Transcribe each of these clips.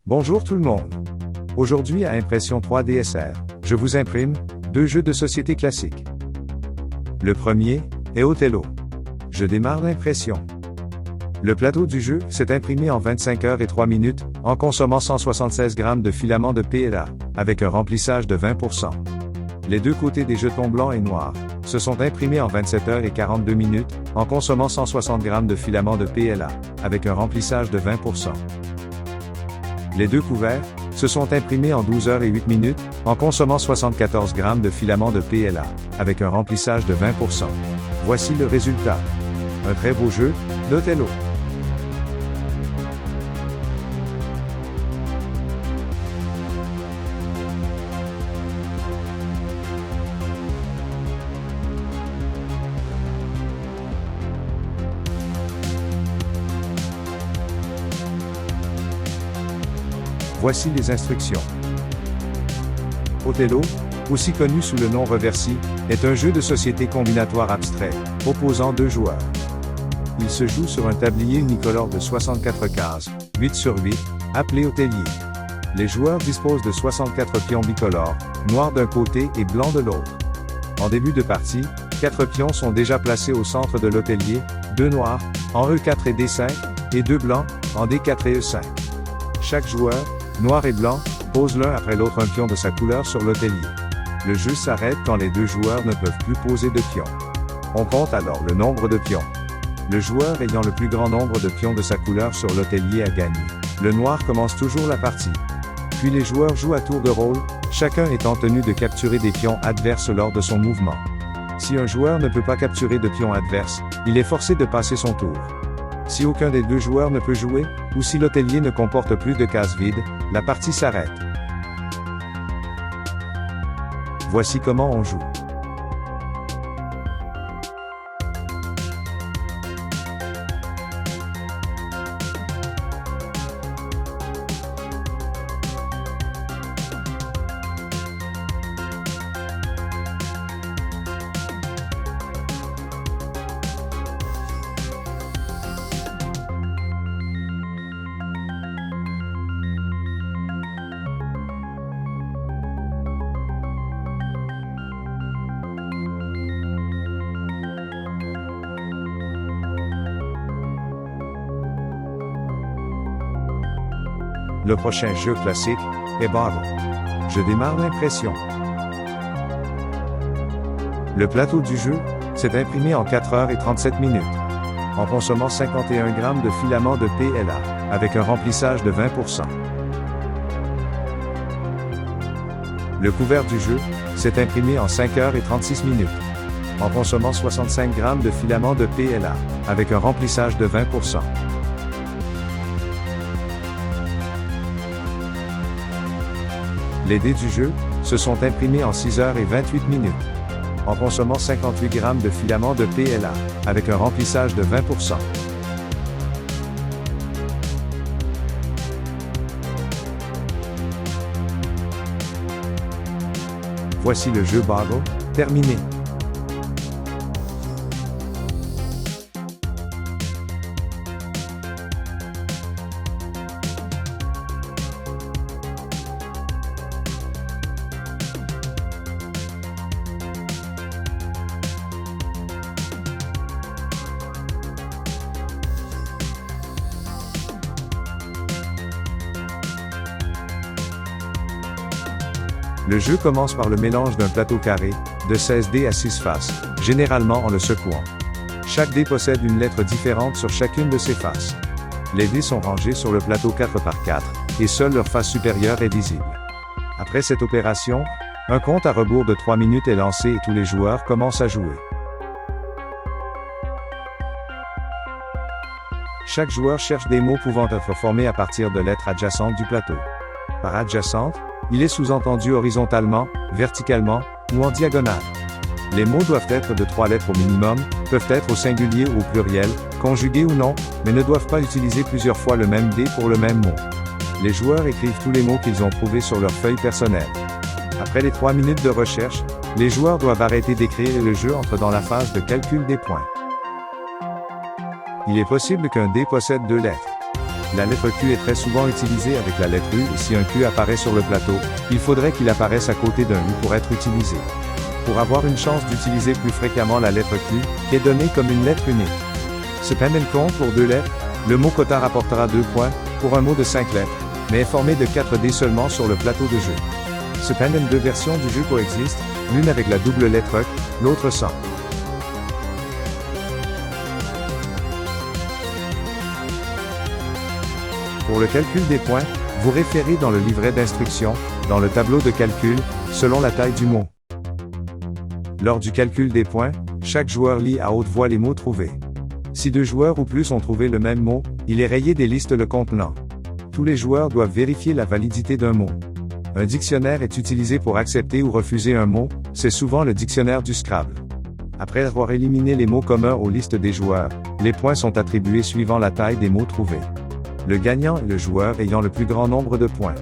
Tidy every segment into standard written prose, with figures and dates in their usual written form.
Bonjour tout le monde. Aujourd'hui à Impression 3D SR, je vous imprime deux jeux de société classiques. Le premier est Othello. Je démarre l'impression. Le plateau du jeu s'est imprimé en 25 heures et 3 minutes, en consommant 176 grammes de filament de PLA, avec un remplissage de 20%. Les deux côtés des jetons blancs et noirs se sont imprimés en 27 heures et 42 minutes, en consommant 160 grammes de filament de PLA, avec un remplissage de 20%. Les deux couverts se sont imprimés en 12 heures et 8 minutes, en consommant 74 grammes de filament de PLA, avec un remplissage de 20%. Voici le résultat. Un très beau jeu d'Othello. Voici les instructions. Othello, aussi connu sous le nom Reversi, est un jeu de société combinatoire abstrait, opposant deux joueurs. Il se joue sur un tablier unicolore de 64 cases, 8 sur 8, appelé Hotellier. Les joueurs disposent de 64 pions bicolores, noirs d'un côté et blancs de l'autre. En début de partie, 4 pions sont déjà placés au centre de l'Hotellier, 2 noirs, en E4 et D5, et 2 blancs, en D4 et E5. Chaque joueur, noir et blanc, pose l'un après l'autre un pion de sa couleur sur l'Hotellier. Le jeu s'arrête quand les deux joueurs ne peuvent plus poser de pions. On compte alors le nombre de pions. Le joueur ayant le plus grand nombre de pions de sa couleur sur l'Hotellier a gagné. Le noir commence toujours la partie. Puis les joueurs jouent à tour de rôle, chacun étant tenu de capturer des pions adverses lors de son mouvement. Si un joueur ne peut pas capturer de pions adverses, il est forcé de passer son tour. Si aucun des deux joueurs ne peut jouer, ou si l'Hotellier ne comporte plus de cases vides, la partie s'arrête. Voici comment on joue. Le prochain jeu classique est Bottle. Je démarre l'impression. Le plateau du jeu s'est imprimé en 4 heures et 37 minutes, en consommant 51 grammes de filament de PLA, avec un remplissage de 20%. Le couvert du jeu s'est imprimé en 5 heures et 36 minutes, en consommant 65 grammes de filament de PLA, avec un remplissage de 20%. Les dés du jeu se sont imprimés en 6 heures et 28 minutes, en consommant 58 grammes de filament de PLA, avec un remplissage de 20%. Voici le jeu Bottle, terminé. Le jeu commence par le mélange d'un plateau carré, de 16 dés à 6 faces, généralement en le secouant. Chaque dé possède une lettre différente sur chacune de ses faces. Les dés sont rangés sur le plateau 4 par 4, et seule leur face supérieure est visible. Après cette opération, un compte à rebours de 3 minutes est lancé et tous les joueurs commencent à jouer. Chaque joueur cherche des mots pouvant être formés à partir de lettres adjacentes du plateau. Par adjacente, il est sous-entendu horizontalement, verticalement, ou en diagonale. Les mots doivent être de 3 lettres au minimum, peuvent être au singulier ou au pluriel, conjugués ou non, mais ne doivent pas utiliser plusieurs fois le même dé pour le même mot. Les joueurs écrivent tous les mots qu'ils ont trouvés sur leur feuille personnelle. Après les 3 minutes de recherche, les joueurs doivent arrêter d'écrire et le jeu entre dans la phase de calcul des points. Il est possible qu'un dé possède 2 lettres. La lettre Q est très souvent utilisée avec la lettre U et si un Q apparaît sur le plateau, il faudrait qu'il apparaisse à côté d'un U pour être utilisé. Pour avoir une chance d'utiliser plus fréquemment la lettre Q, qui est donnée comme une lettre unique. Cependant compte pour 2 lettres, le mot quota rapportera 2 points, pour un mot de 5 lettres, mais est formé de 4 dés seulement sur le plateau de jeu. Cependant 2 versions du jeu coexistent, l'une avec la double lettre Q, l'autre sans. Pour le calcul des points, vous référez dans le livret d'instructions, dans le tableau de calcul, selon la taille du mot. Lors du calcul des points, chaque joueur lit à haute voix les mots trouvés. Si 2 joueurs ou plus ont trouvé le même mot, il est rayé des listes le contenant. Tous les joueurs doivent vérifier la validité d'un mot. Un dictionnaire est utilisé pour accepter ou refuser un mot, c'est souvent le dictionnaire du Scrabble. Après avoir éliminé les mots communs aux listes des joueurs, les points sont attribués suivant la taille des mots trouvés. Le gagnant est le joueur ayant le plus grand nombre de points.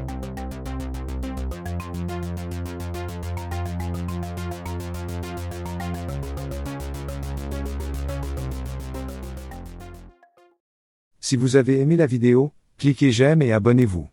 Si vous avez aimé la vidéo, cliquez j'aime et abonnez-vous.